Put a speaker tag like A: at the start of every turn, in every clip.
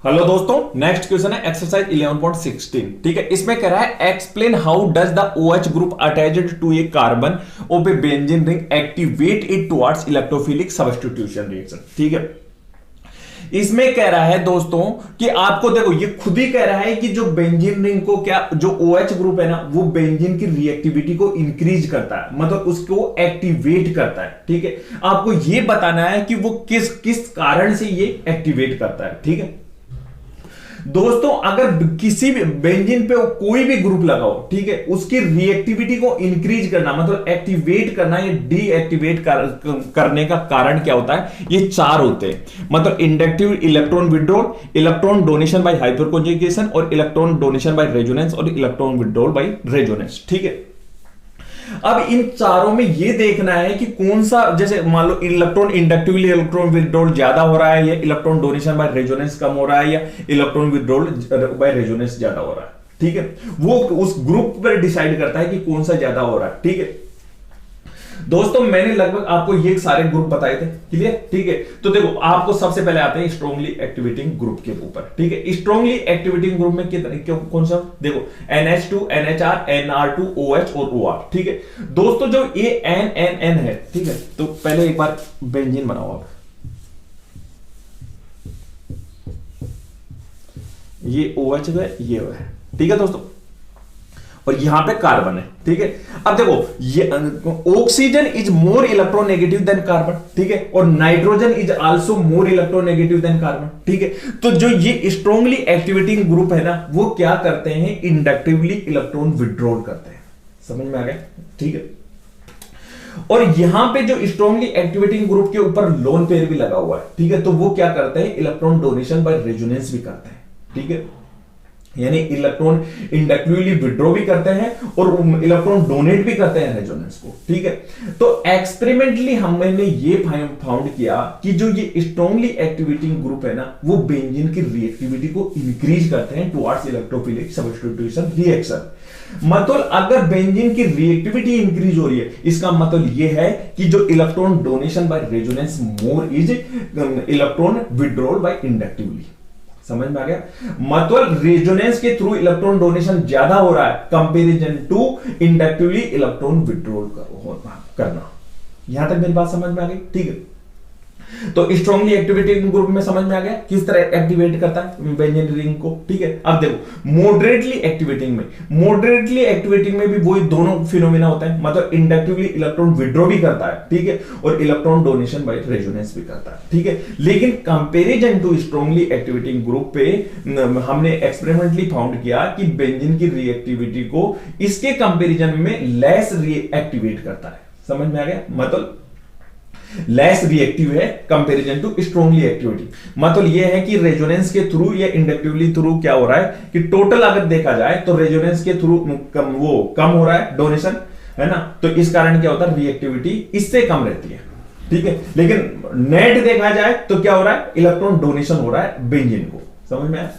A: Hello दोस्तों, next question है exercise 11.16। ठीक है, इसमें कह रहा है explain how does the OH group attached to a carbon of a benzene ring activate it towards electrophilic substitution reaction. ठीक है, इसमें कह रहा है दोस्तों कि आपको देखो, ये खुद ही कह रहा है कि जो बेंजीन रिंग को क्या जो OH ग्रुप है ना, वो बेंजीन की रिएक्टिविटी को इंक्रीज करता है, मतलब उसको एक्टिवेट करता है। ठीक है, आपको ये बताना है कि वो किस किस कारण से ये एक्टिवेट करता है। ठीक है दोस्तों, अगर किसी भी बेंजीन पे कोई भी ग्रुप लगाओ, ठीक है, उसकी रिएक्टिविटी को इंक्रीज करना मतलब एक्टिवेट करना या डीएक्टिवेट करने का कारण क्या होता है, ये चार होते हैं। मतलब inductive electron withdrawal, electron donation by hyperconjugation और इलेक्ट्रॉन डोनेशन बाय रेजोनेंस और इलेक्ट्रॉन विड्रॉल बाय रेजोनेंस। ठीक है, अब इन चारों में ये देखना है कि कौन सा, जैसे मान low electron inductively electron withdrawal ज्यादा हो रहा है या इलेक्ट्रॉन डोनेशन बाय रेजोनेंस कम हो रहा है या इलेक्ट्रॉन विड्रॉल बाय रेजोनेंस ज्यादा हो रहा है। ठीक है, वो उस ग्रुप पर डिसाइड करता है कि कौन सा ज्यादा हो रहा है। ठीक है दोस्तों, मैंने लगभग आपको ये सारे ग्रुप बताए थे। क्लियर? ठीक है, तो देखो आपको सबसे पहले आते हैं स्ट्रांगली एक्टिवेटिंग ग्रुप के ऊपर। ठीक है, स्ट्रांगली एक्टिवेटिंग ग्रुप में कितने कौन सा, देखो NH2, NHR, NR2, OH और OR। ठीक है दोस्तों, जो ये NNN है, ठीक है, तो पहले एक बार बेंजीन बनाओ आप। ये OH है, ये है। ठीक है दोस्तों, और यहां पे कार्बन है। ठीक है, अब देखो ये oxygen is more electronegative than carbon. ठीक है, और nitrogen is also more electronegative than carbon. ठीक है, तो जो ये स्ट्रांगली एक्टिवेटिंग ग्रुप है ना, वो क्या करते हैं, इंडक्टिवली इलेक्ट्रॉन विड्रॉल करते हैं। समझ में आ गया? ठीक है, और यहां पे जो स्ट्रांगली एक्टिवेटिंग ग्रुप के ऊपर लोन पेयर भी लगा हुआ है। ठीक है, तो वो क्या करते हैं, इलेक्ट्रॉन डोनेशन बाय रेजोनेंस भी करते हैं। ठीक है, यानी इलेक्ट्रॉन इंडक्टिवली विड्रॉ भी करते हैं और इलेक्ट्रॉन डोनेट भी करते हैं रेजोनेंस को। ठीक है, तो एक्सपेरिमेंटली हमने ये फाउंड किया कि जो ये स्ट्रांगली एक्टिवेटिंग ग्रुप है ना, वो बेंजीन की रिएक्टिविटी को इंक्रीज करते हैं टुवर्ड्स इलेक्ट्रोफिलिक सब्स्टिट्यूशन रिएक्शन। मतलब अगर बेंजीन की रिएक्टिविटी इंक्रीज हो रही है, इसका मतलब यह है कि जो electron donation by resonance more is electron withdrawal by inductively. समझ में आ गया? मतलब रेजोनेंस के थ्रू इलेक्ट्रॉन डोनेशन ज्यादा हो रहा है comparison to inductively electron withdrawal करना। यहां तक मेरी बात समझ में आ गई? ठीक है, तो स्ट्रांगली एक्टिवेटिंग ग्रुप में समझ में आ गया किस तरह एक्टिवेट करता है बेंजीन रिंग को। ठीक है, अब देखो मॉडरेटली एक्टिवेटिंग में भी वही दोनों फिनोमेना होता है, मतलब इंडक्टिवली इलेक्ट्रॉन विड्रॉ भी करता है। ठीक है, और इलेक्ट्रॉन डोनेशन बाय रेजोनेंस भी करता है। ठीक है, लेकिन comparison to strongly activating group पे हमने एक्सपेरिमेंटली फाउंड किया कि बेंजीन की रिएक्टिविटी को इसके कंपैरिजन में लेस रिएक्टिवेट करता है। समझ में आ गया? मतलब लेस रिएक्टिव है कंपैरिजन टू स्ट्रांगली एक्टिविटी। मतलब यह है कि रेजोनेंस के थ्रू या इंडक्टिवली थ्रू क्या हो रहा है कि टोटल अगर देखा जाए तो रेजोनेंस के थ्रू कम हो रहा है डोनेशन, है ना, तो इस कारण क्या होता है, रिएक्टिविटी इससे कम रहती है। ठीक है, लेकिन नेट देखा जाए तो क्या हो रहा है, इलेक्ट्रॉन डोनेशन हो रहा है बेंजीन को। समझ में आया?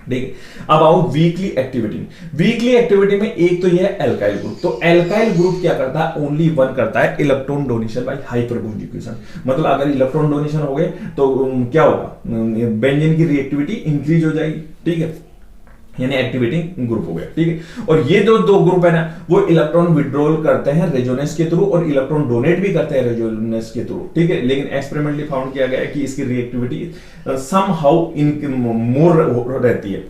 A: ठीक है, अब आओ वीकली एक्टिविटी में एक तो ये है एल्काइल ग्रुप। तो एल्काइल ग्रुप क्या करता है, ओनली वन करता है इलेक्ट्रॉन डोनेशन बाय हाइपरकॉन्जुगेशन। मतलब अगर इलेक्ट्रॉन डोनेशन हो गए तो क्या होगा, बेंजीन की रिएक्टिविटी इंक्रीज हो जाएगी। ठीक है, यानी एक्टिवेटिंग ग्रुप हो गया। ठीक है, और ये जो दो ग्रुप है ना, वो इलेक्ट्रॉन विड्रॉल करते हैं रेजोनेंस के थ्रू और इलेक्ट्रॉन डोनेट भी करते हैं रेजोनेंस के थ्रू। ठीक है, लेकिन एक्सपेरिमेंटली फाउंड किया गया है कि इसकी रिएक्टिविटी समहाउ मोर रहती है,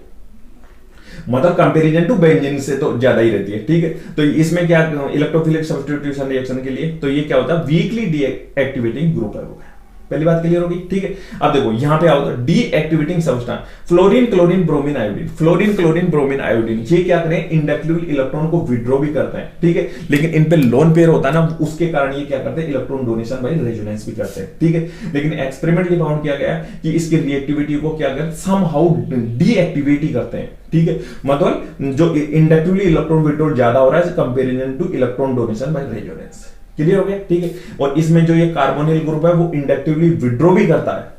A: मतलब कंपैरिजन टू बेंजीन से तो ज्यादा ही रहती है। ठीक है, तो इसमें क्या इलेक्ट्रोफिलिक सब्स्टिट्यूशन रिएक्शन के लिए तो ये क्या होता है, वीकली डीएक्टिवेटिंग ग्रुप है। पहली बात क्लियर होगी? ठीक है, अब देखो यहां पे आओ तो deactivating substance fluorine chlorine bromine iodine, ये क्या करें, इंडक्टिवली इलेक्ट्रॉन को विड्रॉ भी करते हैं। ठीक है, लेकिन इन पे लोन पेयर होता है ना, उसके कारण ये क्या करते हैं, इलेक्ट्रॉन डोनेशन बाय रेजोनेंस भी करते हैं। ठीक है, लेकिन एक्सपेरिमेंटली फाउंड किया गया कि इसकी रिएक्टिविटी को क्या करते, समहाउ डीएक्टिवेट करते हैं। ठीक है, मतलब जो इंडक्टिवली इलेक्ट्रॉन विड्रॉल ज्यादा हो रहा है comparison to electron donation by resonance. Clear हो गया? ठीक है, और इसमें जो ये कार्बोनिल ग्रुप है वो इंडक्टिवली विड्रॉ भी करता है।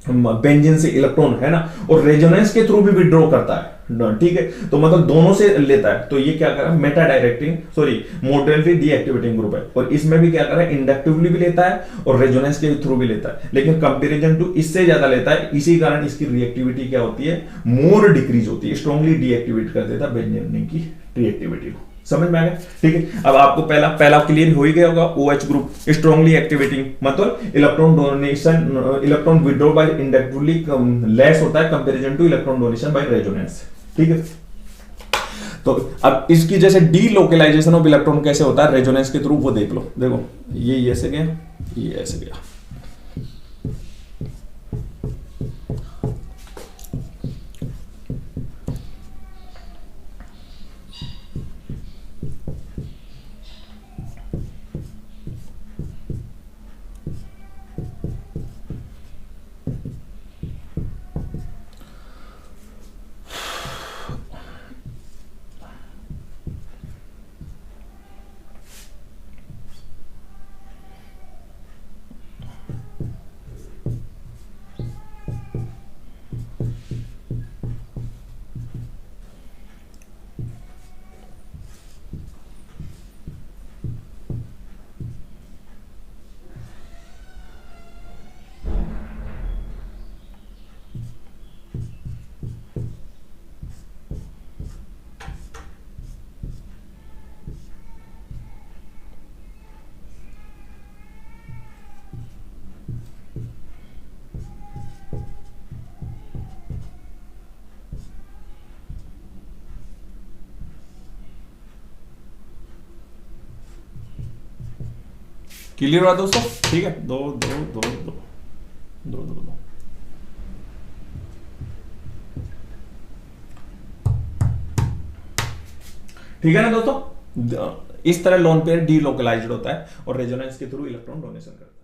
A: बेंजीन से इलेक्ट्रॉन है ना, और रेजोनेंस के थ्रू भी विड्रॉ करता है, ठीक है। तो मतलब दोनों से लेता है, तो ये क्या कर रहा है, Meta directing sorry moderately deactivating group है। और इसमें भी क्या कर रहा है, इंडक्टिवली भी लेता है और रेजोनेंस के थ्रू भी लेता है, लेकिन कंपेरिजन टू इससे ज्यादा लेता है। इसी कारण इसकी रिएक्टिविटी क्या होती है, मोर डिक्रीज होती है, स्ट्रांगली डीएक्टिवेट कर देता है बेंजीन की रिएक्टिविटी को। समझ में आ गया, ठीक है। अब आपको पहला क्लियर हो ही गया होगा, OH ग्रुप स्ट्रांगली एक्टिवेटिंग मतलब electron donation, electron withdraw by inductively less होता है comparison to electron donation by resonance, ठीक है। तो अब इसकी जैसे डीलोकलाइजेशन ऑफ इलेक्ट्रॉन कैसे होता है रेजोनेंस के थ्रू, वो देख लो। देखो ये ऐसे गया, ये ऐसे गया, क्लियर हुआ दोस्तों, ठीक है। दो दो दो दो दो दो दो ठीक है ना दोस्तों। इस तरह लोन पेयर डीलोकलाइज्ड होता है और रेजोनेंस के थ्रू इलेक्ट्रॉन डोनेशन करता है।